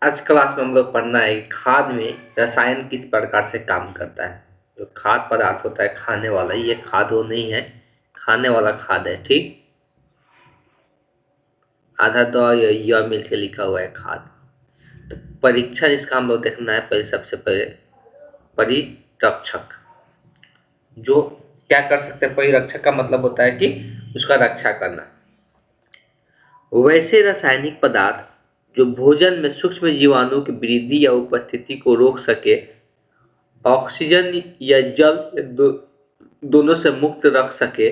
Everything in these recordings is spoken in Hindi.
आज क्लास में हम लोग पढ़ना है खाद में रसायन किस प्रकार से काम करता है। जो खाद पदार्थ होता है खाने वाला, ये खाद वो नहीं है, खाने वाला खाद है। ठीक, आधा तो यह मिल के लिखा हुआ है खाद। तो परीक्षण इसका हम लोग देखना है पहले, सबसे पहले परिरक्षक जो क्या कर सकते हैं। परिरक्षक का मतलब होता है कि उसका रक्षा करना। वैसे रासायनिक पदार्थ जो भोजन में सूक्ष्म जीवाणु की वृद्धि या उपस्थिति को रोक सके, ऑक्सीजन या जल दोनों से मुक्त रख सके,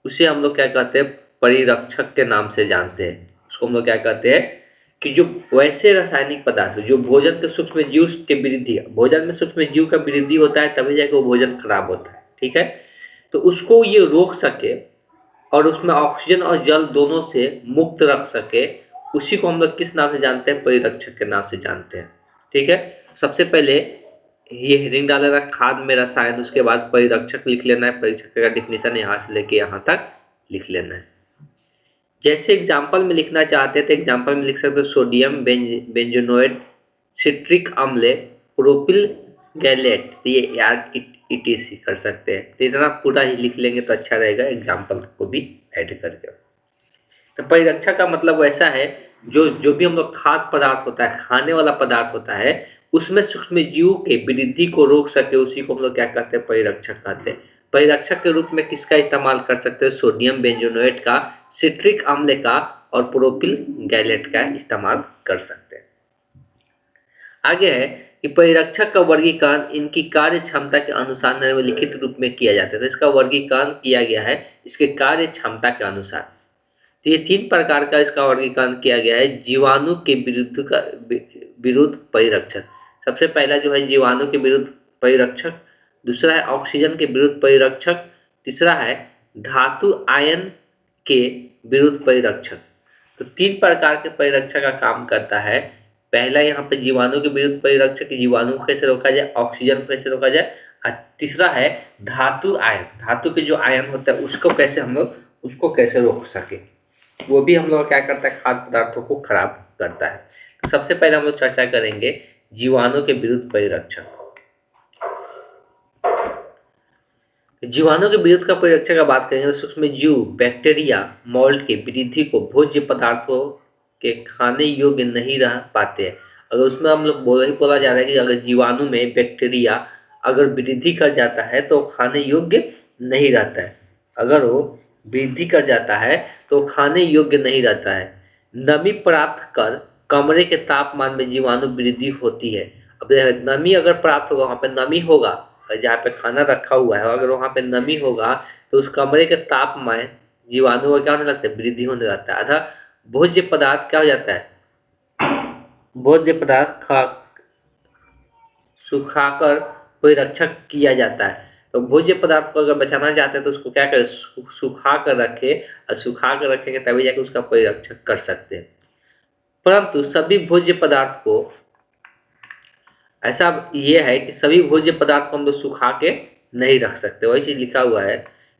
उसे हम लोग क्या कहते हैं, परिरक्षक के नाम से जानते हैं। उसको हम लोग क्या कहते हैं कि जो वैसे रासायनिक पदार्थ जो भोजन के सूक्ष्म जीव के वृद्धि, भोजन में सूक्ष्म जीव का वृद्धि होता है तभी जाके वो भोजन खराब होता है। ठीक है, तो उसको ये रोक सके और उसमें ऑक्सीजन और जल दोनों से मुक्त रख सके, उसी को हम लोग किस नाम से जानते हैं, परिरक्षक के नाम से जानते हैं। ठीक है, सबसे पहले ये हेडिंग डालेगा खाद में रसायन, उसके बाद परिरक्षक लिख लेना है। परिरक्षक का डिफिनेशन यहाँ से लेके यहाँ तक लिख लेना है। जैसे एग्जाम्पल में लिखना चाहते हैं तो एग्जाम्पल में लिख सकते हो सोडियम बेंजोनोएट, सिट्रिक अम्ल, प्रोपिल गैलेट, ये याद ईटीसी कर सकते हैं। तो इतना पूरा ही लिख लेंगे तो अच्छा रहेगा, एग्जाम्पल को भी ऐड करके। तो परिरक्षा का मतलब ऐसा है जो जो भी हम लोग खाद्य पदार्थ होता है, खाने वाला पदार्थ होता है, उसमें सूक्ष्म जीव के वृद्धि को रोक सके, उसी को हम लोग क्या कहते हैं, परिरक्षक कहते हैं। परिरक्षक के रूप में किसका इस्तेमाल कर सकते हैं, सोडियम बेंजोनोएट का, सिट्रिक अम्ल का और प्रोपिल गैलेट का इस्तेमाल कर सकते हैं। आगे है कि परिरक्षक का वर्गीकरण इनकी कार्य क्षमता के अनुसार निम्नलिखित रूप में किया जाता है। तो इसका वर्गीकरण किया गया है इसके कार्य क्षमता के अनुसार। तो ये 3 प्रकार का इसका वर्गीकरण किया गया है। जीवाणु के विरुद्ध परिरक्षक, सबसे पहला जो है जीवाणु के विरुद्ध परिरक्षक, दूसरा है ऑक्सीजन के विरुद्ध परिरक्षक, तीसरा है धातु आयन के विरुद्ध परिरक्षक। तो 3 प्रकार के परिरक्षक का काम करता है। पहला यहाँ पे जीवाणु के विरुद्ध परिरक्षक, जीवाणु को कैसे रोका जाए, ऑक्सीजन को कैसे रोका जाए, और तीसरा है धातु आयन, धातु के जो आयन होता है उसको कैसे हम लोग उसको कैसे रोक सके, वो भी हम लोग क्या करता है, खाद्य पदार्थों को खराब करता है। तो सबसे पहले हम लोग चर्चा करेंगे जीवाणु के विरुद्ध परिरक्षक। जीवाणु के विरुद्ध का परिरक्षक का बात करेंगे तो सूक्ष्म जीव बैक्टीरिया मोल्ड के वृद्धि को भोज्य पदार्थों के खाने योग्य नहीं रह पाते हैं। अगर उसमें हम लोग बोला जा रहा है कि अगर जीवाणु में बैक्टीरिया अगर वृद्धि कर जाता है तो खाने योग्य नहीं रहता है। अगर वो वृद्धि कर जाता है तो खाने योग्य नहीं रहता है। नमी प्राप्त कर कमरे के तापमान में जीवाणु वृद्धि होती है। अब नमी अगर प्राप्त होगा, वहां पे नमी होगा, जहाँ पे खाना रखा हुआ है अगर वहां पे नमी होगा तो उस कमरे के तापमान जीवाणु का क्या होने लगता है, वृद्धि होने लगता है। अतः भोज्य पदार्थ क्या हो जाता है, भोज्य पदार्थ सुखाकर परिरक्षक किया जाता है। तो भोज्य पदार्थ को अगर बचाना चाहते हैं तो उसको क्या करें, सुखा कर रखे, और सुखा कर रखेंगे तभी जाकर उसका परिरक्षक कर सकते हैं। परंतु सभी भोज्य पदार्थ को ऐसा ये है कि सभी भोज्य पदार्थ को हम लोग सुखा के नहीं रख सकते। वही चीज लिखा हुआ है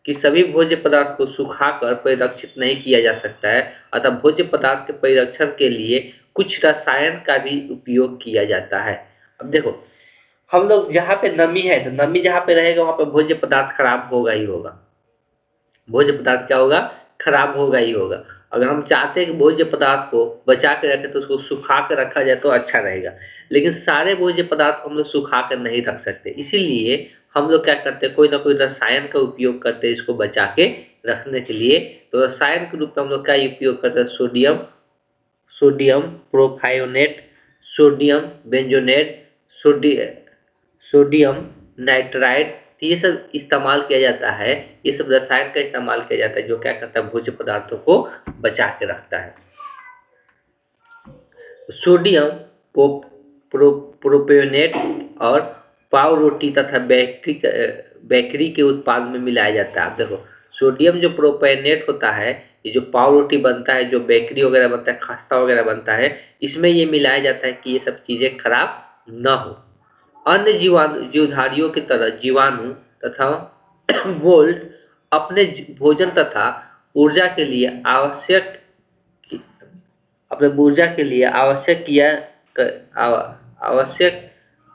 कि सभी भोज्य पदार्थ को सुखाकर परिरक्षित नहीं किया जा सकता है। अतः भोज्य पदार्थ के परिरक्षण के लिए कुछ रसायन का भी उपयोग किया जाता है। अब देखो, हम लोग जहाँ पे नमी है तो नमी जहाँ पे रहेगा वहां पे भोज्य पदार्थ खराब होगा ही होगा। भोज्य पदार्थ क्या होगा, खराब होगा ही होगा। अगर हम चाहते हैं कि भोज्य पदार्थ को बचा के रखें तो उसको सुखा कर रखा जाए तो अच्छा रहेगा, लेकिन सारे भोज्य पदार्थ को हम लोग सुखा कर नहीं रख सकते। इसीलिए हम लोग क्या करते हैं, कोई ना कोई रसायन का उपयोग करते हैं इसको बचा के रखने के लिए। तो रसायन के रूप में हम लोग क्या उपयोग करते हैं, sodium sodium propionate, sodium benzoate, sodium nitride, ये सब इस्तेमाल किया जाता है। ये सब रसायन का इस्तेमाल किया जाता है जो क्या करता है, भोज्य पदार्थों को बचा के रखता है। सोडियम प्रोपेनेट और पाव रोटी तथा बेकरी के उत्पाद में मिलाया जाता है। आप देखो, सोडियम जो प्रोपेनेट होता है, ये जो पाव रोटी बनता है, जो बेकरी वगैरह बनता है, खस्ता वगैरह बनता है, इसमें ये मिलाया जाता है कि ये सब चीजें खराब न हो। अन्य जीवधारियों की तरह जीवाणु तथा मोल्ड अपने भोजन तथा ऊर्जा के लिए आवश्यक किया आवश्यक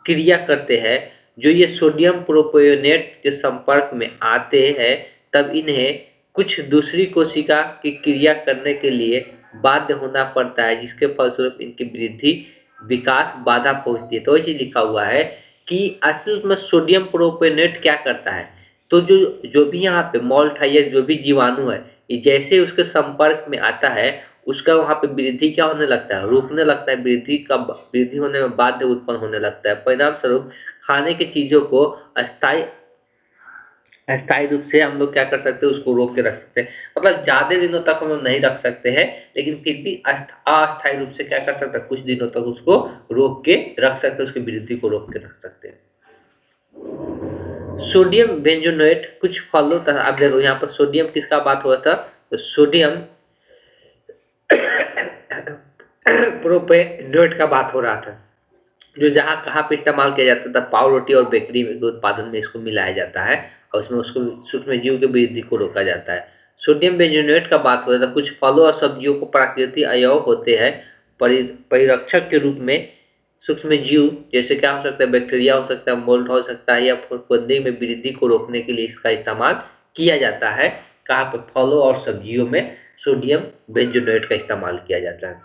क्रिया करते हैं। जो ये सोडियम प्रोपियोनेट के संपर्क में आते हैं तब इन्हें कुछ दूसरी कोशिका की क्रिया करने के लिए बाध्य होना पड़ता है, जिसके फलस्वरूप इनकी वृद्धि विकास बाधा पहुंचती है। तो इसी लिखा हुआ है कि असल में सोडियम प्रोपियोनेट क्या करता है, तो जो जो भी यहाँ पे मॉल्ट है या जो भी जीवाणु है, ये जैसे उसके संपर्क में आता है उसका वहाँ पे वृद्धि क्या होने लगता है, रुकने लगता है। वृद्धि होने में बाध्य उत्पन्न होने लगता है। परिणाम स्वरूप खाने की चीजों को अस्थायी अस्थायी रूप से हम लोग क्या कर सकते हैं, उसको रोक के रख सकते हैं। मतलब ज्यादा दिनों तक हम लोग नहीं रख सकते हैं, लेकिन फिर भी अस्थायी रूप से क्या कर सकते हैं, कुछ दिनों तक उसको रोक के रख सकते हैं, उसकी वृद्धि को रोक के रख सकते हैं। सोडियम बेंजोनेट कुछ फलों तथा, अब देखो यहाँ पर सोडियम किसका बात हुआ था, तो सोडियम प्रोपेनोएट का बात हो रहा था, जो जहाँ कहाँ पे इस्तेमाल किया जाता था, पाव रोटी और बेकरी के उत्पादन में इसको मिलाया जाता है और उसमें उसको सूक्ष्म जीव की वृद्धि को रोका जाता है। सोडियम बेंजोनेट का बात हो रहा था, कुछ फलों और सब्जियों को प्राकृतिक अवयव होते हैं परिरक्षक के रूप में। सूक्ष्म जीव जैसे क्या हो सकता है, बैक्टीरिया हो सकता है, मोल्ड हो सकता है, या फफूंदी में वृद्धि को रोकने के लिए इसका इस्तेमाल किया जाता है। कहाँ पे, फलों और सब्जियों में सोडियम बेंजोनेट का इस्तेमाल किया जाता है।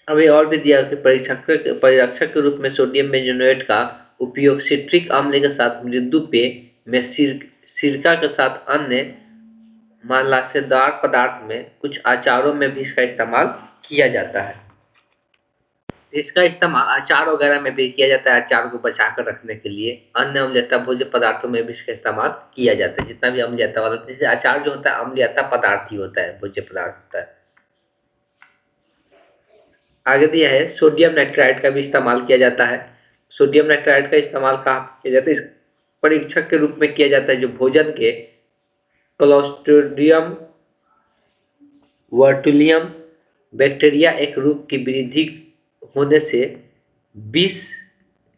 अभी और भी दिया कि परिरक्षक के रूप में सोडियम बेंजोनेट का उपयोग सिट्रिक अम्ल के साथ मृदु पेय में सिरका के साथ अन्य मलासेदार पदार्थ में कुछ अचारों में भी इसका इस्तेमाल किया जाता है। इसका इस्तेमाल अचार वगैरह में भी किया जाता है, अचार को बचा कर रखने के लिए। अन्य अम्लीयता भोज्य पदार्थों में भी इसका इस्तेमाल किया जाता है। जितना भी अम्लीयता वाला, जैसे अचार जो होता है अम्लीयता पदार्थ ही होता है, भोज्य पदार्थ होता है। आगे दिया है सोडियम नाइट्राइड का भी इस्तेमाल किया जाता है। सोडियम नाइट्राइड का इस्तेमाल कहाँ किया जाता है, इस परीक्षक के रूप में किया जाता है, जो भोजन के क्लोस्ट्रिडियम वर्टुलियम बैक्टीरिया एक रूप की वृद्धि होने से विष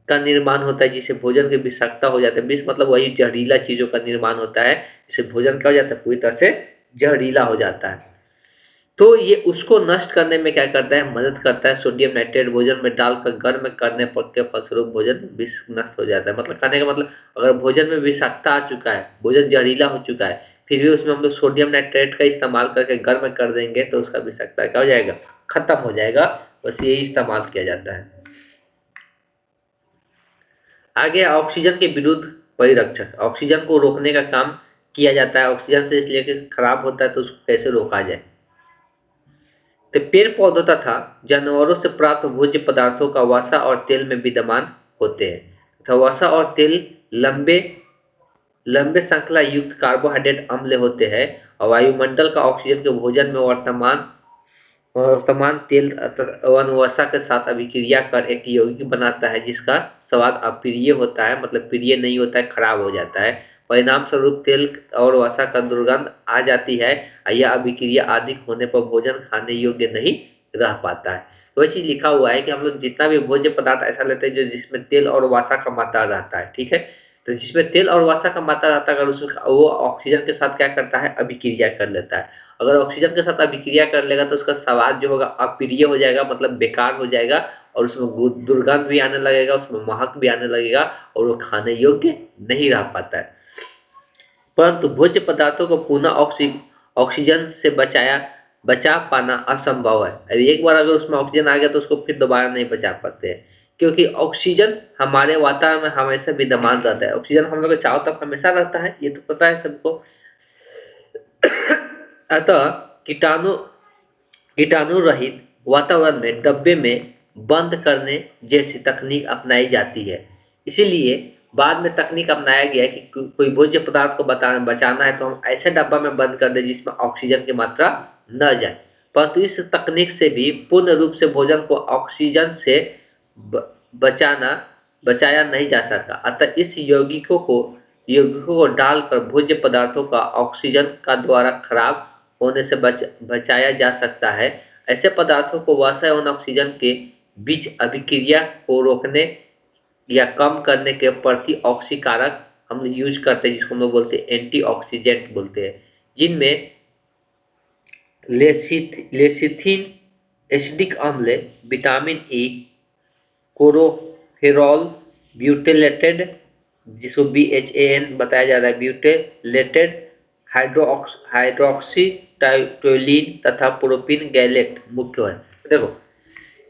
का निर्माण होता है, जिसे भोजन की विषाक्तता हो जाता है। विष मतलब वही जहरीला चीजों का निर्माण होता है, जिसे भोजन क्या हो जाता है, पूरी तरह से जहरीला हो जाता है। तो ये उसको नष्ट करने में क्या करता है, मदद करता है। सोडियम नाइट्रेट भोजन में डालकर गर्म करने पर के फलस्वरूप भोजन विष नष्ट हो जाता है। मतलब कहने का मतलब, अगर भोजन में विषाक्तता आ चुका है, भोजन जहरीला हो चुका है, फिर भी उसमें हम लोग सोडियम नाइट्रेट का इस्तेमाल करके गर्म कर देंगे तो उसका विषाक्तता क्या हो जाएगा, खत्म हो जाएगा। बस यही इस्तेमाल किया जाता है। आगे ऑक्सीजन के विरुद्ध परिरक्षक, ऑक्सीजन को रोकने का काम किया जाता है। ऑक्सीजन से इसलिए कि खराब होता है तो उसको कैसे रोका जाए। तो पेड़ पौधों तथा जानवरों से प्राप्त भोज्य पदार्थों का वसा और तेल में विद्यमान होते हैं तथा वसा और तेल लंबे लंबे श्रृंखला युक्त कार्बोहाइड्रेट अम्ल होते हैं और वायुमंडल का ऑक्सीजन के भोजन में वर्तमान तेल वसा के साथ अभिक्रिया कर एक यौगिक बनाता है, जिसका स्वाद अप्रिय होता है, मतलब प्रिय नहीं होता है, खराब हो जाता है। परिणाम स्वरूप तेल और वसा का दुर्गंध आ जाती है। यह अभिक्रिया अधिक होने पर भोजन खाने योग्य नहीं रह पाता है। तो चीज लिखा हुआ है कि हम लोग जितना भी भोज्य पदार्थ ऐसा लेते हैं जो जिसमें तेल और वसा का मात्रा रहता है, ठीक है, तो जिसमें तेल और वसा का मात्रा रहता है, अगर उसमें वो ऑक्सीजन के साथ क्या करता है, अभिक्रिया कर लेता है। अगर ऑक्सीजन के साथ अभिक्रिया कर लेगा तो उसका स्वाद जो होगा अप्रिय हो जाएगा, मतलब बेकार हो जाएगा, और उसमें दुर्गंध भी आने लगेगा, उसमें महक भी आने लगेगा और वो खाने योग्य नहीं रह पाता है। परंतु भोज्य पदार्थों को पुनः ऑक्सीजन से बचा पाना असंभव है। अब एक बार अगर उसमें ऑक्सीजन आ गया तो उसको फिर दोबारा नहीं बचा पाते हैं, क्योंकि ऑक्सीजन हमारे वातावरण में हमेशा विद्यमान रहता है। ऑक्सीजन हम लोग के चारों तरफ हमेशा रहता है, ये तो पता है सबको। अतः कीटाणु रहित वातावरण में डब्बे में बंद करने जैसी तकनीक अपनाई जाती है। इसीलिए बाद में तकनीक अपनाया गया है कि कोई भोज्य पदार्थ को बचाना है तो हम ऐसे डब्बा में बंद कर दें जिसमें ऑक्सीजन की मात्रा न जाए। परंतु इस तकनीक से भी पूर्ण रूप से भोजन को ऑक्सीजन से बचाया नहीं जा सकता। अतः इस यौगिकों को डालकर भोज्य पदार्थों का ऑक्सीजन का द्वारा खराब होने से बचाया जा सकता है। ऐसे पदार्थों को वसा एवं ऑक्सीजन के बीच अभिक्रिया को रोकने या कम करने के प्रति ऑक्सीकारक हम लोग यूज करते हैं, जिसको हम लोग बोलते हैं एंटीऑक्सीडेंट बोलते हैं, जिनमें लेसिथिन, एसिडिक अम्ल, विटामिन ई, कोरोफेरॉल, ब्यूटेलेटेड, जिसको BHAN बताया जा रहा है, ब्यूटेलेटेड हाइड्रोक्सी टोलिन तथा प्रोपिन गैलेट मुख्य है। देखो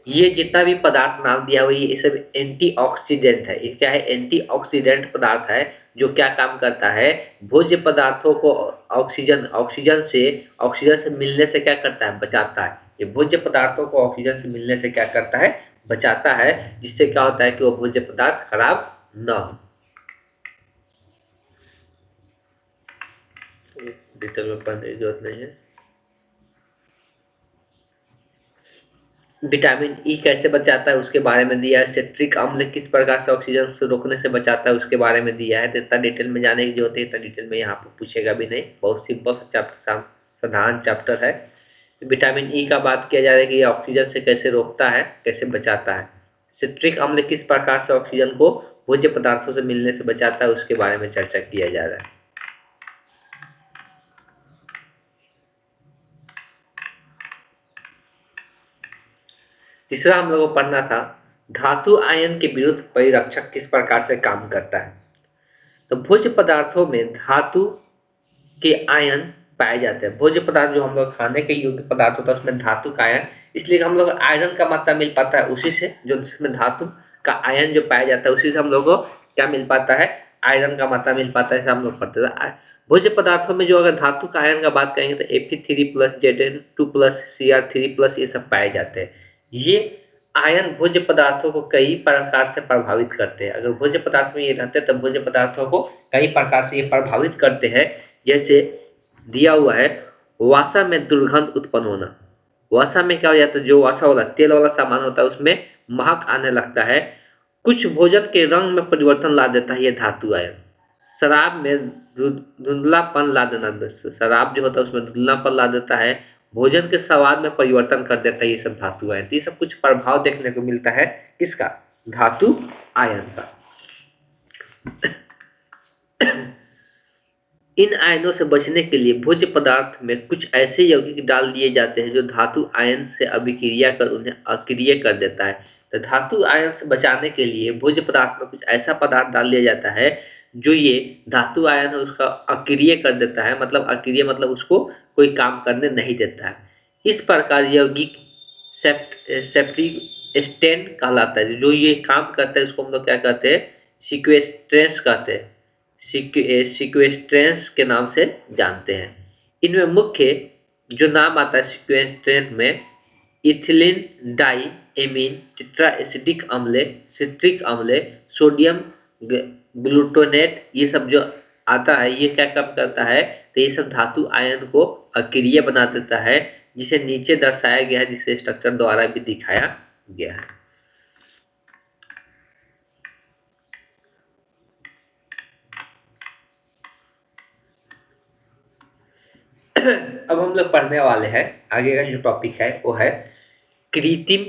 ये जितना भी पदार्थ नाम दिया हुआ ये सब एंटीऑक्सीडेंट है। ये क्या है? एंटीऑक्सीडेंट पदार्थ है जो क्या काम करता है? भोज्य पदार्थों को ऑक्सीजन से मिलने से क्या करता है? बचाता है। ये भोज्य पदार्थों को ऑक्सीजन से मिलने से क्या करता है? बचाता है, जिससे क्या होता है कि वो भोज्य पदार्थ खराब न हो। डिटेल में पढ़ने की जरूरत नहीं है। विटामिन ई कैसे बचाता है उसके बारे में दिया है। सिट्रिक अम्ल किस प्रकार से ऑक्सीजन से रोकने से बचाता है उसके बारे में दिया है। तो इतना डिटेल में जाने की जरूरत है, इतना डिटेल में यहाँ पर पूछेगा भी नहीं, बहुत सिंपल चैप्टर, साधारण चैप्टर है। विटामिन ई का बात किया जा रहा है कि ये ऑक्सीजन से कैसे रोकता है, कैसे बचाता है। सिट्रिक अम्ल किस प्रकार से ऑक्सीजन को भोज्य पदार्थों से मिलने से बचाता है उसके बारे में चर्चा किया जा रहा है। तीसरा हम लोगों को पढ़ना था, धातु आयन के विरुद्ध परिरक्षक किस प्रकार से काम करता है। तो भोज्य पदार्थों में धातु के आयन पाए जाते हैं। भोज्य पदार्थ जो हम लोग खाने के योग्य पदार्थ होता है उसमें धातु का आयन, इसलिए हम लोग आयरन का मात्रा मिल पाता है उसी से, जो जिसमें धातु का आयन जो पाया जाता है उसी से हम लोग को क्या मिल पाता है? आयरन का मात्रा मिल पाता है। हम लोग पढ़ते हैं भोज्य पदार्थों में जो अगर धातु का आयन का बात करेंगे तो Fe3+, Zn2+, Cr3+, ये सब पाए जाते हैं। ये आयन भोज्य पदार्थों को कई प्रकार से प्रभावित करते हैं। अगर भोज्य पदार्थ में ये रहते हैं तो भोज्य पदार्थों को कई प्रकार से ये प्रभावित करते हैं। जैसे दिया हुआ है, वसा में दुर्गंध उत्पन्न होना। वसा में क्या हो जाता है? जो वसा वाला तेल वाला सामान होता है उसमें महक आने लगता है। कुछ भोजन के रंग में परिवर्तन ला देता है ये धातु आयन। शराब में धुंधलापन ला देना, शराब जो होता है उसमें धुंधलापन ला देता है। भोजन के स्वाद में परिवर्तन कर देता है ये सब धातु आयन। ये सब कुछ प्रभाव देखने को मिलता है किसका? धातु आयन का। इन आयनों से बचने के लिए भोज्य पदार्थ में कुछ ऐसे यौगिक डाल दिए जाते हैं जो धातु आयन से अभिक्रिया कर उन्हें अक्रिय कर देता है। तो धातु आयन से बचाने के लिए भोज्य पदार्थ में कुछ ऐसा पदार्थ डाल दिया जाता है जो ये धातु आयन है उसका अक्रिय कर देता है। मतलब अक्रिय मतलब उसको कोई काम करने नहीं देता है। इस प्रकार यौगिक सेप्टिस्टेंट कहलाता है। जो ये काम करता है उसको हम लोग क्या कहते हैं? सीक्वेस्ट्रेंस कहते हैं। सीक्वेस्ट्रेंस के नाम से जानते हैं। इनमें मुख्य जो नाम आता है सीक्वेस्ट्रेंट में, इथिलीन डाई एमीन टेट्राएसिडिक अम्ल, सिट्रिक अम्ल, सोडियम ग्लूटानेट, ये सब जो आता है ये क्या काम करता है? तो ये सब धातु आयन को अक्रिय बना देता है, जिसे नीचे दर्शाया गया है, जिसे स्ट्रक्चर द्वारा भी दिखाया गया है। अब हम लोग पढ़ने वाले हैं, आगे का जो टॉपिक है वो है कृत्रिम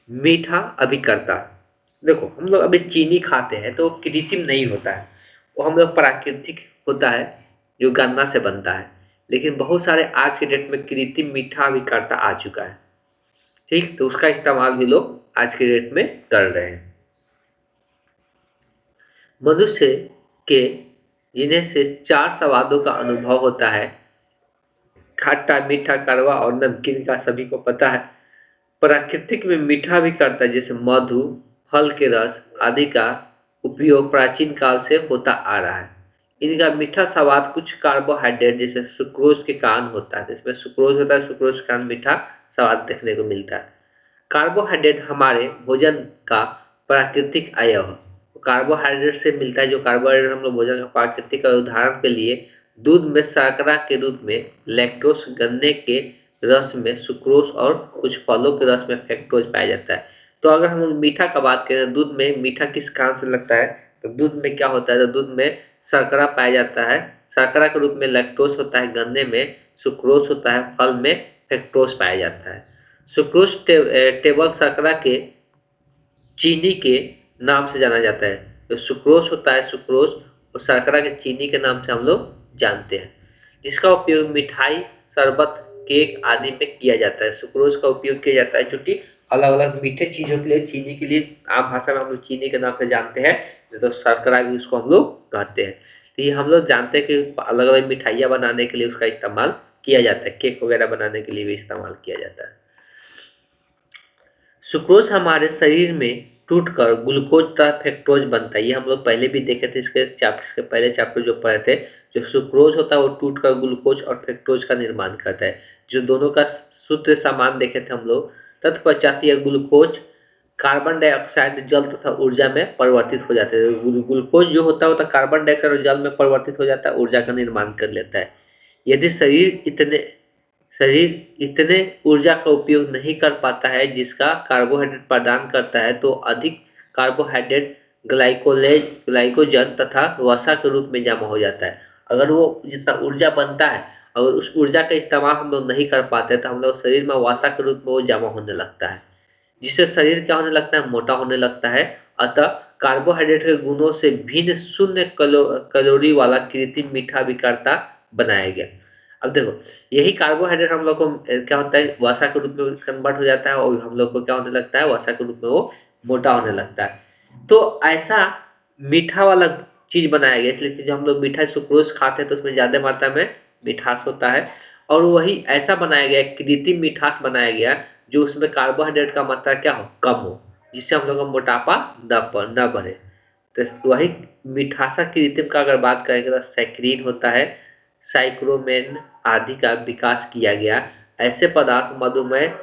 मीठा अभिकर्ता। देखो हम लोग अभी चीनी खाते हैं तो कृत्रिम नहीं होता है, वो हम लोग प्राकृतिक होता है जो गन्ना से बनता है। लेकिन बहुत सारे आज के डेट में कृत्रिम मीठा अभिकर्ता आ चुका है, ठीक, तो उसका इस्तेमाल भी लोग आज के डेट में कर रहे हैं। मनुष्य के जिन्हें से 4 स्वादों का अनुभव होता है, खट्टा, मीठा, कड़वा और नमकीन का सभी को पता है। प्राकृतिक में मीठा भी करता है, जैसे मधु, फल के रस आदि का उपयोग प्राचीन काल से होता आ रहा है। इनका मीठा स्वाद कुछ कार्बोहाइड्रेट जैसे सुक्रोज के कारण होता है। इसमें सुक्रोज होता है, सुक्रोज के कारण मीठा स्वाद देखने को मिलता है। कार्बोहाइड्रेट हमारे भोजन का प्राकृतिक अवयव है, कार्बोहाइड्रेट से मिलता है। जो कार्बोहाइड्रेट हम लोग भोजन का प्राकृतिक, उदाहरण के लिए दूध में शर्करा के रूप में लैक्टोज, गन्ने के रस में सुक्रोज और कुछ फलों के रस में फ्रक्टोज पाया जाता है। तो अगर हम मीठा का बात करें, दूध में मीठा किस कारण से लगता है? तो दूध में क्या होता है? तो दूध में शर्करा पाया जाता है, शर्करा के रूप में लैक्टोज होता है, गन्ने में सुक्रोज होता है, फल में फ्रक्टोज पाया जाता है। सुक्रोज टेबल शर्करा के चीनी के नाम से जाना जाता है। तो सुक्रोज होता है, सुक्रोज और शर्करा के चीनी के नाम से हम लोग जानते हैं, जिसका उपयोग मिठाई, शरबत, केक आदि में किया जाता है। सुक्रोज का उपयोग किया जाता है चूंकि अलग अलग मीठे चीजों के लिए, चीनी के लिए आम भाषा में हम लोग चीनी के नाम से जानते हैं, तो शर्करा भी उसको हम लोग कहते हैं। तो ये हम लोग जानते हैं कि अलग अलग मिठाइयाँ बनाने के लिए उसका इस्तेमाल किया जाता है, केक वगैरह बनाने के लिए भी इस्तेमाल किया जाता है। सुक्रोज हमारे शरीर में टूटकर ग्लूकोज तथा फ्रक्टोज बनता है। ये हम लोग पहले भी देखे थे, इसके चैप्टर के पहले चैप्टर जो पढ़े थे, जो सुक्रोज होता है वो टूटकर ग्लूकोज और फ्रक्टोज का निर्माण करता है। जो दोनों का सूत्र सामान देखे थे हम लोग, तत्पश्चात यह ग्लूकोज कार्बन डाइऑक्साइड, जल तथा ऊर्जा में परिवर्तित हो जाते हैं। ग्लूकोज जो होता है कार्बन डाइऑक्साइड और जल में परिवर्तित हो जाता है, ऊर्जा का निर्माण कर लेता है। यदि शरीर इतने ऊर्जा का उपयोग नहीं कर पाता है जिसका कार्बोहाइड्रेट प्रदान करता है, तो अधिक कार्बोहाइड्रेट ग्लाइकोजन तथा वसा के रूप में जमा हो जाता है। अगर वो जितना ऊर्जा बनता है, अगर उस ऊर्जा का इस्तेमाल हम लोग नहीं कर पाते तो हम लोग शरीर में वसा के रूप में वो जमा होने लगता है, जिससे शरीर क्या होने लगता है, मोटा होने लगता है। अतः कार्बोहाइड्रेट के गुणों से भिन्न शून्य कैलोरी वाला कृत्रिम मीठा विकारता बनाया गया। अब देखो, यही कार्बोहाइड्रेट हम लोग को क्या होता है, वसा के रूप में कन्वर्ट हो जाता है और हम लोग को क्या होने लगता है, वसा के रूप में वो मोटा होने लगता है। तो ऐसा मीठा वाला चीज बनाया गया, इसलिए कि जब हम लोग मीठा सुक्रोज खाते हैं तो उसमें ज्यादा मात्रा में मिठास होता है, और वही ऐसा बनाया गया, कृत्रिम मिठास बनाया गया जो उसमें कार्बोहाइड्रेट का मात्रा क्या हो, कम हो, जिससे हम लोग का मोटापा न बढ़े। तो वही मिठासा कृत्रिम का अगर बात करेंगे तो सैकरीन होता है, साइक्लोमेन आदि का विकास किया गया। ऐसे पदार्थ मधुमेह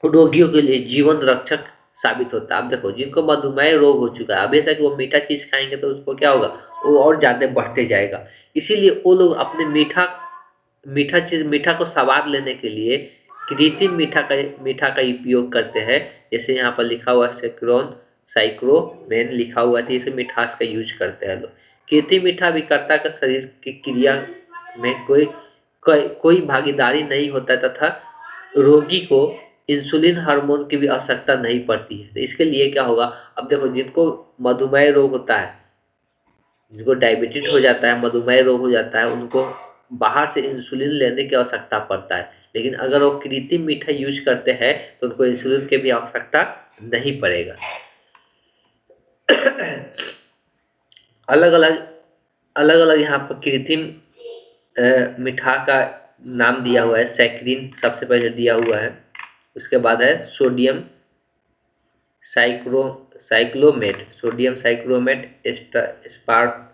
रोगियों के लिए जीवन रक्षक साबित होता है। अब देखो, जिनको मधुमेह रोग हो चुका है, अब ऐसा कि वो मीठा चीज खाएंगे तो उसको क्या होगा, वो और ज्यादा बढ़ते जाएगा। इसीलिए वो लोग अपने मीठा को स्वाद लेने के लिए कृत्रिम मीठा का उपयोग करते हैं। जैसे यहाँ पर लिखा हुआ साइक्लोमेन लिखा हुआ है, इसे मिठास का यूज करते हैं लोग। कृत्रिम मीठा विकर्ता का शरीर की क्रिया में कोई भागीदारी नहीं होता तथा रोगी को इंसुलिन हार्मोन की भी आवश्यकता नहीं पड़ती है। तो इसके लिए क्या होगा, अब देखो, जिनको मधुमेह रोग होता है, जिनको डायबिटीज हो जाता है, मधुमेह रोग हो जाता है, उनको बाहर से इंसुलिन लेने की आवश्यकता पड़ता है। लेकिन अगर वो कृत्रिम मीठा यूज करते हैं तो उनको इंसुलिन की भी आवश्यकता नहीं पड़ेगा। अलग अलग यहाँ पर कृत्रिम मिठा का नाम दिया हुआ है। सैकरीन सबसे पहले दिया हुआ है, उसके बाद है सोडियम साइक्लोमेट,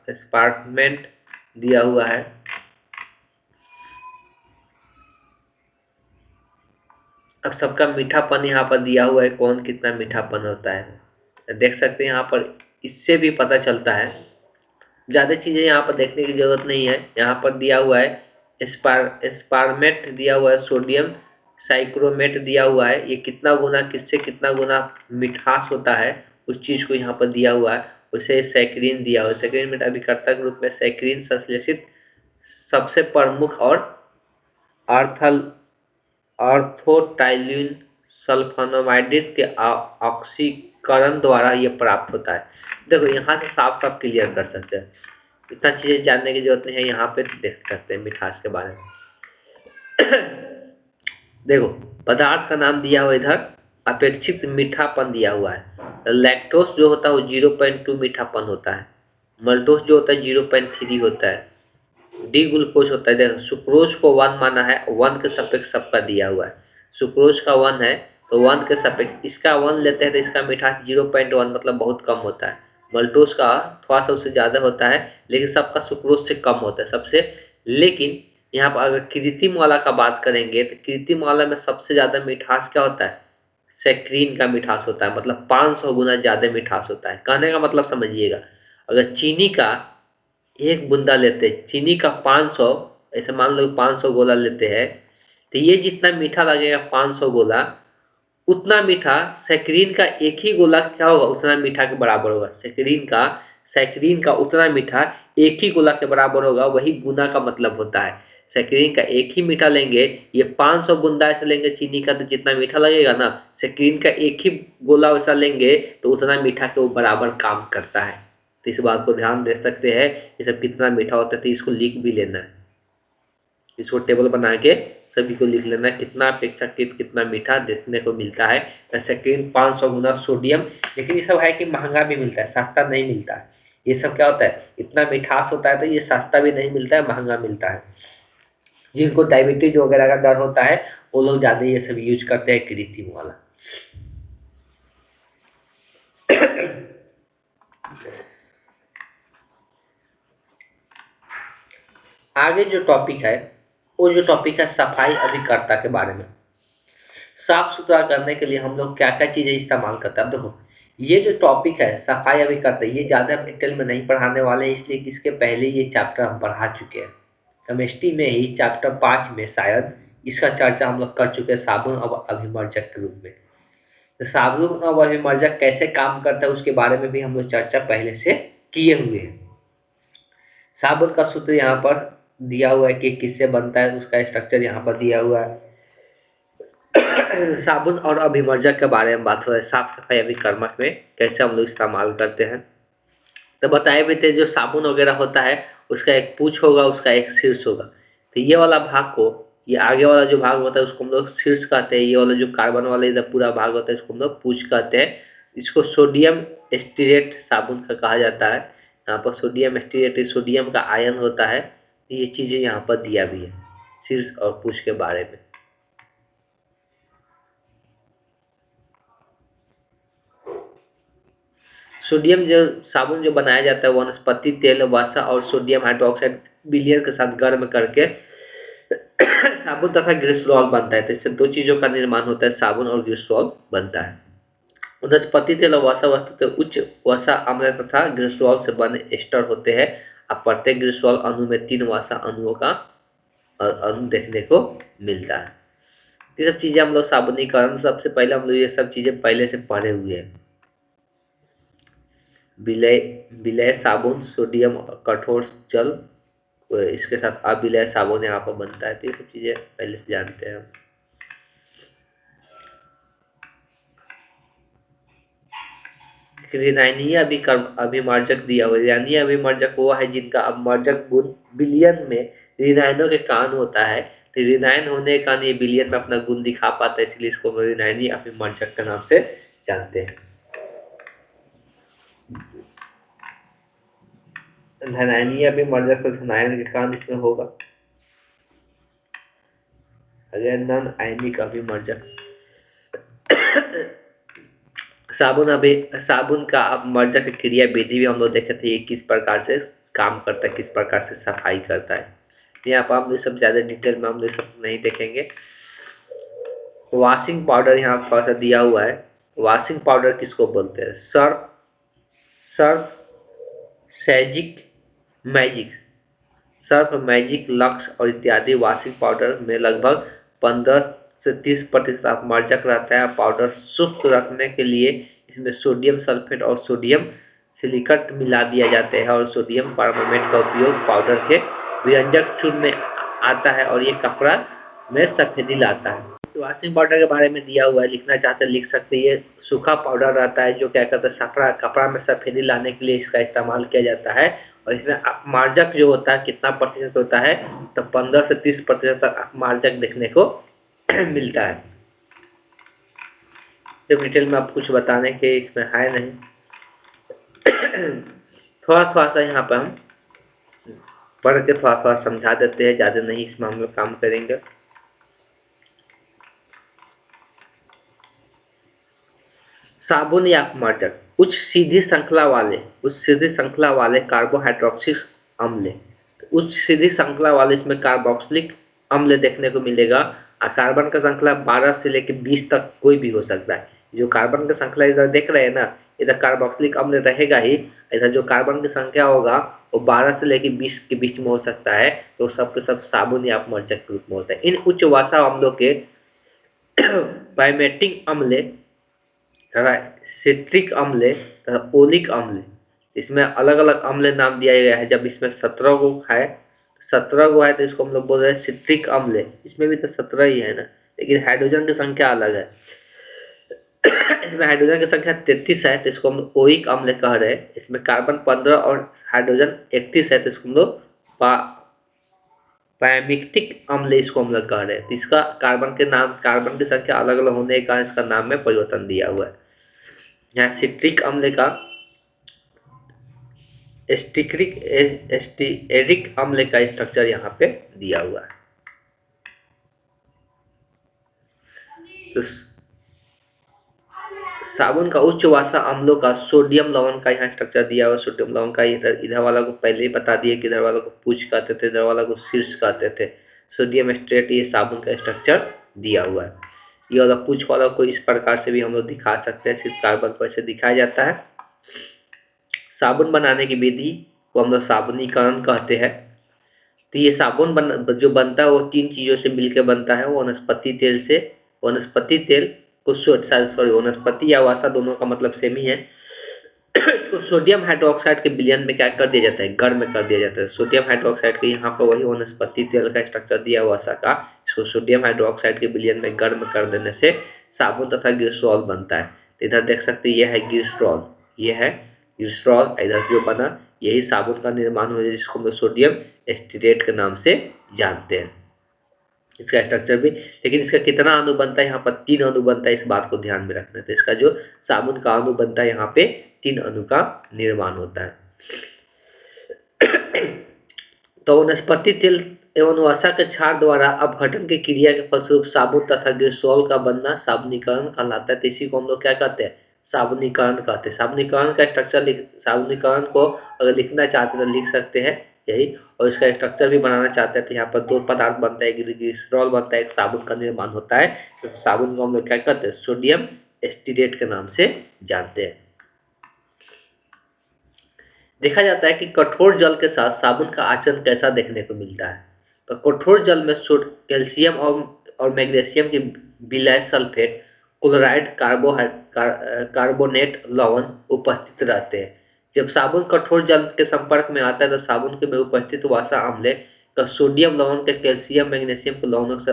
स्पार्टमेंट दिया हुआ है। अब सबका मीठापन यहाँ पर दिया हुआ है, कौन कितना मीठापन होता है देख सकते हैं यहाँ पर, इससे भी पता चलता है। ज़्यादा चीज़ें यहाँ पर देखने की जरूरत नहीं है। यहाँ पर दिया हुआ है स्पार्मेट दिया हुआ है, सोडियम साइक्रोमेट दिया हुआ है, ये कितना गुना किससे कितना गुना मिठास होता है उस चीज़ को यहाँ पर दिया हुआ है। उसे सैकरीन दिया हुआ है। सैकरीन में अभिकर्ता के रूप में सैकरीन संश्लेषित सबसे प्रमुख और ऑर्थोटाइलिन सल्फोनामाइड्स के ऑक्सीकरण द्वारा ये प्राप्त होता है। देखो, यहाँ से साफ साफ क्लियर कर सकते हैं, इतना चीजें जानने की जरूरत नहीं है, यहाँ पे देख सकते हैं मिठास के बारे में। देखो, पदार्थ का नाम दिया हुआ इधर, अपेक्षित मीठापन दिया हुआ है। लैक्टोस जो होता है वो 0.2 मीठापन होता है, मल्टोस जो होता है 0.3 होता है, डी ग्लूकोज होता है। देखो, सुक्रोज को 1 माना है, 1 के सापेक्ष सबका दिया हुआ है। सुक्रोज का 1 है तो 1 के सापेक्ष इसका 1 लेते हैं तो इसका मिठास 0.1 मतलब बहुत कम होता है। मल्टोस का थोड़ा सा उससे ज़्यादा होता है, लेकिन सबका सुक्रोज से कम होता है सबसे। लेकिन यहाँ पर अगर कृत्रिम वाला का बात करेंगे तो कृत्रिम वाला में सबसे ज़्यादा मिठास क्या होता है, सैकरीन का मिठास होता है, मतलब 500 गुना ज़्यादा मिठास होता है। कहने का मतलब समझिएगा, अगर चीनी का एक बूंदा लेते, चीनी का 500, ऐसे मान लो 500 गोला लेते हैं, तो ये जितना मीठा लगेगा 500 गोला, उतना मीठा सैकरीन का एक ही गोला क्या होगा, उतना मीठा के बराबर होगा। सैकरीन का उतना मीठा एक ही गोला के बराबर होगा, वही गुना का मतलब होता है। सैकरीन का एक ही मीठा लेंगे, ये 500 बूंदा ऐसे लेंगे चीनी का, तो जितना मीठा लगेगा ना, सैकरीन का एक ही गोला वैसा लेंगे तो उतना मीठा के वो बराबर काम करता है। तो इस बात को ध्यान दे सकते हैं ये सब कितना मीठा होता है, तो इसको लिख भी लेना है, इसको टेबल बना के सभी को लिख लेना है कितना अपेक्षाकृत कितना मीठा देखने को मिलता है। सेकेंड 500 गुना सोडियम। लेकिन ये सब है कि महंगा भी मिलता है, सस्ता नहीं मिलता है। ये सब क्या होता है, इतना मिठास होता है तो ये सस्ता भी नहीं मिलता है, महंगा मिलता है। जिनको डायबिटीज वगैरह का डर होता है वो लोग ज्यादा ये सब यूज करते हैं कृत्रिम वाला। आगे जो टॉपिक है वो जो टॉपिक है सफाई अभिकर्ता के बारे में। साफ सुथरा करने के लिए हम लोग क्या क्या चीजें इस्तेमाल करते हैं। देखो ये जो टॉपिक है सफाई अभिकर्ता, ये ज्यादा डिटेल में नहीं पढ़ाने वाले हैं, इसलिए कि इसके पहले ये चैप्टर हम पढ़ा चुके हैं। केमिस्ट्री में ही चैप्टर 5 में शायद इसका चर्चा हम लोग कर चुके हैं, साबुन और अभिमर्जक के रूप में। तो साबुन और अभिमर्जक कैसे काम करता है उसके बारे में भी हम लोग चर्चा पहले से किए हुए हैं। साबुन का सूत्र यहाँ पर दिया हुआ है कि किससे बनता है, उसका स्ट्रक्चर यहाँ पर दिया हुआ है। साबुन और अभिमर्जक के बारे में बात हो रही है, साफ सफाई अभिकर्मक में कैसे हम लोग इस्तेमाल करते हैं। तो बताए भी थे जो साबुन वगैरह होता है उसका एक पूंछ होगा, उसका एक शीर्ष होगा। तो ये वाला भाग को, ये आगे वाला जो भाग होता है उसको हम लोग शीर्ष कहते हैं, ये वाला जो कार्बन वाला इधर पूरा भाग होता है इसको हम लोग पूंछ कहते हैं। इसको सोडियम स्टीरेट साबुन का कहा जाता है। यहाँ पर सोडियम स्टीरेट सोडियम का आयन होता है। ये चीजें यहाँ पर दिया भी है शीर्ष और पूंछ के बारे में। सोडियम जो साबुन जो बनाया जाता है वनस्पति तेल वसा और सोडियम हाइड्रोक्साइड विलयन के साथ गर्म करके साबुन तथा ग्लिसरॉल बनता है। तो इससे दो चीजों का निर्माण होता है, साबुन और ग्लिसरॉल बनता है। वनस्पति तेल और वसा वस्तुतः उच्च वसा अम्ल तथा ग्लिसरॉल से बने एस्टर होते हैं। अब प्रत्येक ग्लिसरॉल अणु में 3 वसा अणुओं का अणु देखने को मिलता है। ये सब चीजें हम लोग साबुनीकरण, सबसे पहले हम लोग ये सब चीजें पहले से पढ़े हुए हैं। विलय विलय साबुन, सोडियम कठोर जल, इसके साथ अविलय साबुन यहाँ पर बनता है। तो ये सब चीजें पहले से जानते हैं। ऋणायनीय अभिमार्जक दिया हुआ। ऋणायनीय अभिमार्जक वो है जिनका अपमार्जक गुण विलयन में ऋणायनों के कारण होता है। तो ऋणायन होने के कारण ये विलयन में अपना गुण दिखा पाता है, इसलिए इसको ऋणायनीय अभिमार्जक के नाम से जानते हैं। धनायनीय अभिमार्जक तो धनायन के कारण इसमें होगा। अगर नन आयनिक अभिमार्जक साबुन का अपमार्जक क्रिया विधि भी हम लोग देखे थे, ये किस प्रकार से काम करता है, किस प्रकार से सफाई करता है। यहाँ पर हम लोग सब ज्यादा डिटेल में हम लोग सब नहीं देखेंगे। वॉशिंग पाउडर यहाँ थोड़ा सा दिया हुआ है। वॉशिंग पाउडर किसको बोलते हैं? सर्फ, सर्फ, सैजिक, मैजिक, सर्फ, मैजिक, लक्स और इत्यादि वॉशिंग पाउडर में लगभग 15 से 30% अपमार्जक रहता है। पाउडर शुष्क रखने के लिए इसमें सोडियम सल्फेट और सोडियम सिलिकेट मिला दिया जाता है और सोडियम परमामेट का उपयोग पाउडर के विरंजक चूर्ण में आता है और ये कपड़ा में सफेदी लाता है। वॉशिंग पाउडर के बारे में दिया हुआ है, लिखना चाहते हैं लिख सकते हैं। ये सूखा पाउडर रहता है जो क्या कहते हैं कपड़ा में सफेदी लाने के लिए इसका इस्तेमाल किया जाता है। और इसमें अपमार्जक जो होता है कितना प्रतिशत होता है, तो 15 से 30% तक अपमार्जक देखने को मिलता है। तो डिटेल में आप कुछ बताने के इसमें है नहीं। थोड़ा थोड़ा सा यहाँ पर हम पढ़ के थोड़ा थोड़ा समझा देते हैं, ज्यादा नहीं इसमें हम लोग काम करेंगे। साबुन या अपमार्जक उच्च सीधी श्रृंखला वाले कार्बोहाइड्रोक्सिक अम्ल, उच्च सीधी श्रृंखला वाले इसमें कार्बोक्सिलिक अम्ल देखने को मिलेगा। और कार्बन का श्रृंखला 12 से लेकर 20 तक कोई भी हो सकता है। जो कार्बन का श्रृंखला इधर देख रहे हैं ना, इधर कार्बोक्सिलिक अम्ल रहेगा ही। इधर जो कार्बन की संख्या होगा वो 12 से लेकर 20 के बीच में हो सकता है। तो सब के सब साबुन या अपमार्जक के रूप में होता है। इन उच्च वसा अम्लों के पायमेटिक अम्ल, सिट्रिक अम्ल, ओलिक अम्ल, इसमें अलग अलग अम्ल नाम दिया गया है। जब इसमें 17 गो है तो इसको हम लोग बोल रहे हैं सिट्रिक अम्ल। इसमें भी तो 17 ही है ना, लेकिन हाइड्रोजन की संख्या अलग है। इसमें हाइड्रोजन की संख्या 33 है, तो इसको हम लोग ओइक अम्ल कह रहे हैं। इसमें कार्बन 15 और हाइड्रोजन 31 है, तो इसको हम लोग पैमिक्टिक अम्ल इसको हम लोग कह रहे हैं। तो इसका कार्बन की संख्या अलग अलग होने के कारण इसका नाम में परिवर्तन दिया हुआ है। यहाँ सिट्रिक अम्ल का एस्टिएरिक अम्ल का स्ट्रक्चर यहाँ पे दिया हुआ है। तो साबुन का उच्च वासा अम्लों का सोडियम लवण का यहाँ स्ट्रक्चर दिया हुआ है। सोडियम लवण का इधर वाला को पहले ही बता दिए कि इधर वाला को पूछ कहते थे, इधर वाला को शीर्ष कहते थे। सोडियम एस्ट्रेट ये साबुन का स्ट्रक्चर दिया हुआ है। ये वाला पूछ वाला को इस प्रकार से भी हम लोग दिखा सकते हैं, सिर्फ कार्बन को ऐसे दिखाया जाता है। साबुन बनाने की विधि को हम लोग साबुनीकरण कहते हैं। तो ये साबुन जो बनता है वो 3 चीज़ों से मिलकर बनता है। वनस्पति तेल से, वनस्पति तेल को सॉरी वनस्पति या वसा दोनों का मतलब सेम ही है। इसको सोडियम हाइड्रोक्साइड के विलयन में क्या कर दिया जाता है, गर्म कर दिया जाता है। सोडियम हाइड्रोक्साइड के यहाँ पर वही वनस्पति तेल का स्ट्रक्चर दिया वसा का, इसको सोडियम हाइड्रोक्साइड के विलयन में गर्म कर देने से साबुन तथा ग्लिसरॉल बनता है। इधर देख सकते हैं ये है ग्लिसरॉल, ये है ग्लिसरॉल। इधर जो बना यही साबुन का निर्माण हो, जिसको हम लोग सोडियम एस्टेरेट के नाम से जानते हैं। इसका स्ट्रक्चर भी, लेकिन इसका कितना अणु बनता है, यहाँ पर 3 अणु बनता है, इस बात को ध्यान में रखना है। तो इसका जो साबुन का अणु बनता है यहाँ पे 3 अणु का निर्माण होता है। तो वनस्पति तेल एवं वसा के क्षार द्वारा अपघटन की क्रिया के फलस्वरूप साबुन तथा ग्लिसरॉल का बनना साबुनीकरण कहलाता है। तो इसी को हम लोग क्या कहते हैं, साबुनीकरण कहते हैं। साबुनीकरण का स्ट्रक्चर, साबुनीकरण को अगर लिखना चाहते हैं तो लिख सकते हैं यही। और इसका स्ट्रक्चर भी बनाना चाहते हैं तो यहाँ पर 2 पदार्थ बनता है, ग्लिसरॉल बनता है, एक साबुन का निर्माण होता है। तो साबुन को हम लोग क्या कहते हैं, सोडियम एस्टेरेट के नाम से जानते हैं। देखा जाता है कि कठोर जल के साथ साबुन का आचरण कैसा देखने को मिलता है। तो कठोर जल में कैल्शियम और मैग्नीशियम की विलय सल्फेट, क्लोराइड, कार्बोनेट लवण उपस्थित रहते हैं। जब साबुन कठोर जल के संपर्क में आता है तो साबुन के में उपस्थित वसा अम्ल का सोडियम लवण के कैल्शियम मैग्नीशियम के लवणों से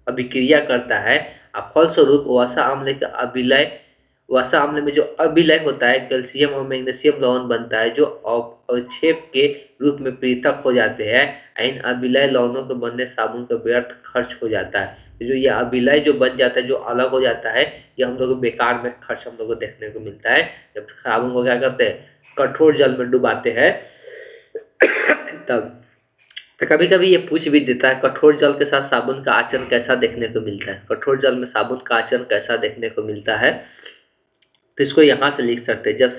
अभिक्रिया करता है और फलस्वरूप वसा अम्ल का अभिलय, वसा अम्ल में जो अभिलय होता है कैल्शियम और मैग्नीशियम लवण बनता है, जो अवक्षेप के रूप में पृथक हो जाते हैं। इन अभिलय लवणों के बनने साबुन का व्यर्थ खर्च हो जाता है। जो ये अभिलय जो बन जाता है, जो अलग हो जाता है, ये हम लोग को बेकार में खर्च हम लोग को देखने को मिलता है। जब साबुन को क्या करते हैं, कठोर जल में डुबाते हैं तब। तो कभी कभी ये पूछ भी देता है कठोर जल के साथ साबुन का आचरण कैसा देखने को मिलता है। कठोर जल में साबुन का आचरण कैसा देखने को मिलता है, तो इसको यहाँ से लिख सकते हैं। जब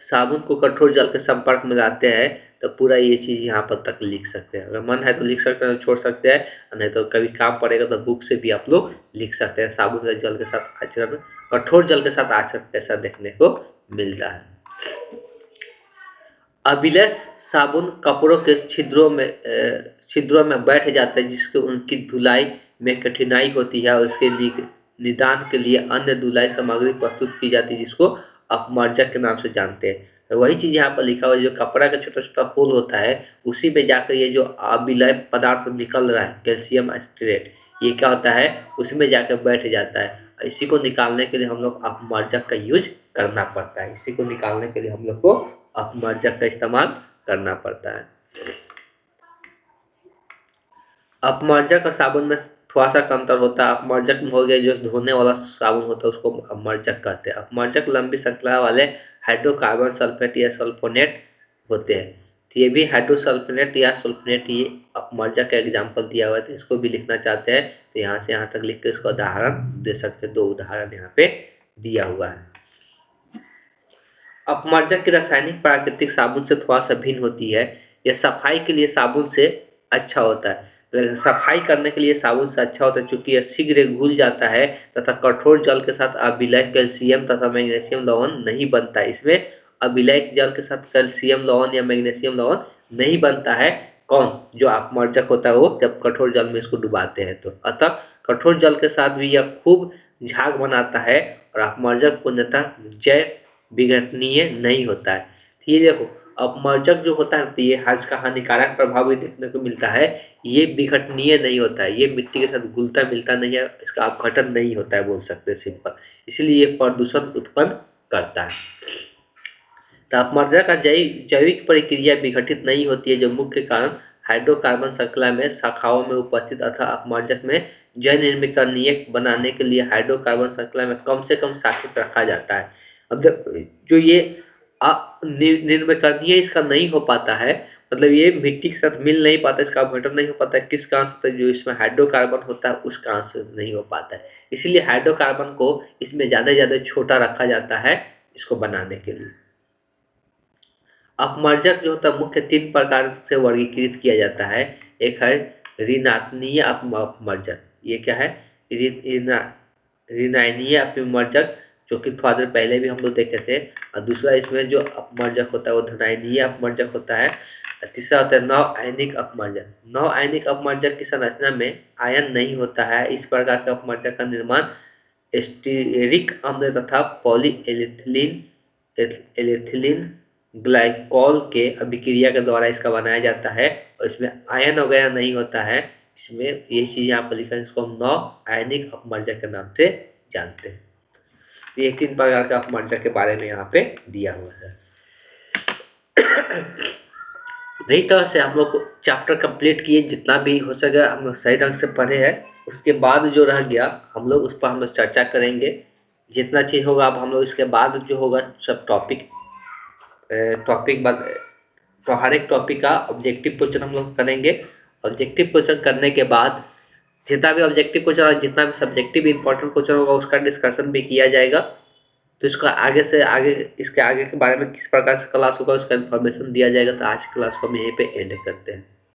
साबुन को कठोर जल के संपर्क में लाते हैं तो पूरा ये चीज़ यहाँ पर तक लिख सकते हैं। अगर मन है तो लिख सकते हैं, छोड़ सकते हैं, नहीं तो कभी काम पड़ेगा तो बुक से भी आप लोग लिख सकते हैं। साबुन के जल के साथ आचरण, कठोर जल के साथ आचरण कैसा देखने को मिलता है। अभिलय साबुन कपड़ों के छिद्रों में बैठ जाते हैं, जिसके उनकी धुलाई में कठिनाई होती है। उसके लिए निदान के लिए अन्य धुलाई सामग्री प्रस्तुत की जाती है, जिसको अपमार्जक के नाम से जानते हैं। तो वही चीज़ यहाँ पर लिखा हुआ है, जो कपड़ा का छोटा छोटा होल होता है उसी में जाकर ये जो अभिलय पदार्थ निकल रहा है कैल्शियम एस्टेरेट, ये क्या होता है, उसमें जाकर बैठ जाता है। इसी को निकालने के लिए हम लोग अपमार्जक का यूज करना पड़ता है। इसी को निकालने के लिए हम लोग को अपमार्जक का इस्तेमाल करना पड़ता है। अपमार्जक और साबुन में थोड़ा सा अंतर होता है। अपमार्जक में हो गया जो धोने वाला साबुन होता है उसको अपमार्जक कहते हैं। अपमार्जक लंबी श्रृंखला वाले हाइड्रोकार्बन सल्फेट या सल्फोनेट होते हैं। तो ये भी हाइड्रोसल्फोनेट या सल्फोनेट, ये अपमार्जक का एग्जाम्पल दिया हुआ है। तो इसको भी लिखना चाहते हैं तो यहाँ से यहाँ तक लिख के इसको उदाहरण दे सकते हैं। 2 उदाहरण यहाँ पे दिया हुआ है। अपमार्जक की रासायनिक प्राकृतिक साबुन से थोड़ा सा भिन्न होती है। यह सफाई के लिए साबुन से अच्छा होता है, सफाई करने के लिए साबुन से अच्छा होता है, चूंकि यह शीघ्र घुल जाता है तथा कठोर जल के साथ अभिलय कैल्शियम तथा मैग्नीशियम लवण नहीं बनता है। इसमें अभिलय जल के साथ कैल्शियम लवण या मैग्नीशियम लवण नहीं बनता है। कौन, जो अपमार्जक होता है वो जब कठोर जल में इसको डुबाते हैं तो। अतः कठोर जल के साथ भी यह खूब झाग बनाता है और अपमार्जक पूर्णतः जैव विघटनीय नहीं होता है। ये देखो अपमर्जक जो होता है तो ये इसका हानिकारक प्रभाव भी देखने को मिलता है। ये विघटनीय नहीं होता है, ये मिट्टी के साथ घुलता मिलता नहीं है, इसका अपघटन नहीं होता है बोल सकते हैं सिंपल, इसलिए ये प्रदूषण उत्पन्न करता है। तो अपमर्जक का जैविक प्रक्रिया विघटित नहीं होती है, जो मुख्य कारण हाइड्रोकार्बन श्रृंखला में शाखाओं में उपस्थित अथवा अपमर्जक में जैव निर्मिकरणीय बनाने के लिए हाइड्रोकार्बन श्रृंखला में कम से कम शाखित रखा जाता है। अब जो ये निर्मिकरणीय इसका नहीं हो पाता है, मतलब ये मिट्टी के साथ मिल नहीं पाता, इसका अपघटन नहीं हो पाता है, किस कारण से? जो इसमें हाइड्रोकार्बन होता है उस कारण से नहीं हो पाता है, इसीलिए हाइड्रोकार्बन को इसमें ज़्यादा से ज़्यादा छोटा रखा जाता है इसको बनाने के लिए। अपमर्जक जो होता है मुख्य 3 प्रकार से वर्गीकृत किया जाता है। एक है ऋणात्मीय अपमर्जक, ये क्या है? ऋणायनीय अपमर्जक, जो कि थोड़ा देर पहले भी हम लोग देखे थे। और दूसरा इसमें जो अपमर्जक होता है वो धनायनीय अपमर्जक होता है। तीसरा होता है नव आयनिक अपमर्जक। नव आयनिक अपमर्जक की संरचना में आयन नहीं होता है। इस प्रकार के अपमर्जक का निर्माण स्टीयरिक अम्ल तथा पॉलीएथिलीन ग्लाइकॉल के अभिक्रिया के द्वारा इसका बनाया जाता है, और इसमें आयन वगैरह नहीं होता है। इसमें ये चीज यहाँ पर लिखा है, इसको हम नव आयनिक अपमर्जक के नाम से जानते हैं। ये 3 प्रकार का अपमर्जक के बारे में यहाँ पे दिया हुआ है। इस तरह से हम लोग चैप्टर कंप्लीट किए, जितना भी हो सके हम लोग सही ढंग से पढ़े हैं। उसके बाद जो रह गया हम लोग उस पर हम लोग चर्चा करेंगे। जितना चीज होगा अब हम लोग इसके बाद जो होगा सब टॉपिक बाद तो हर एक टॉपिक का ऑब्जेक्टिव क्वेश्चन हम लोग करेंगे। ऑब्जेक्टिव क्वेश्चन करने के बाद जितना भी ऑब्जेक्टिव क्वेश्चन और जितना भी सब्जेक्टिव इंपॉर्टेंट क्वेश्चन होगा उसका डिस्कशन भी किया जाएगा। तो इसका आगे से आगे इसके आगे के बारे में किस प्रकार से क्लास होगा उसका इन्फॉर्मेशन दिया जाएगा। तो आज की क्लास को हम यहीं पे एंड करते हैं।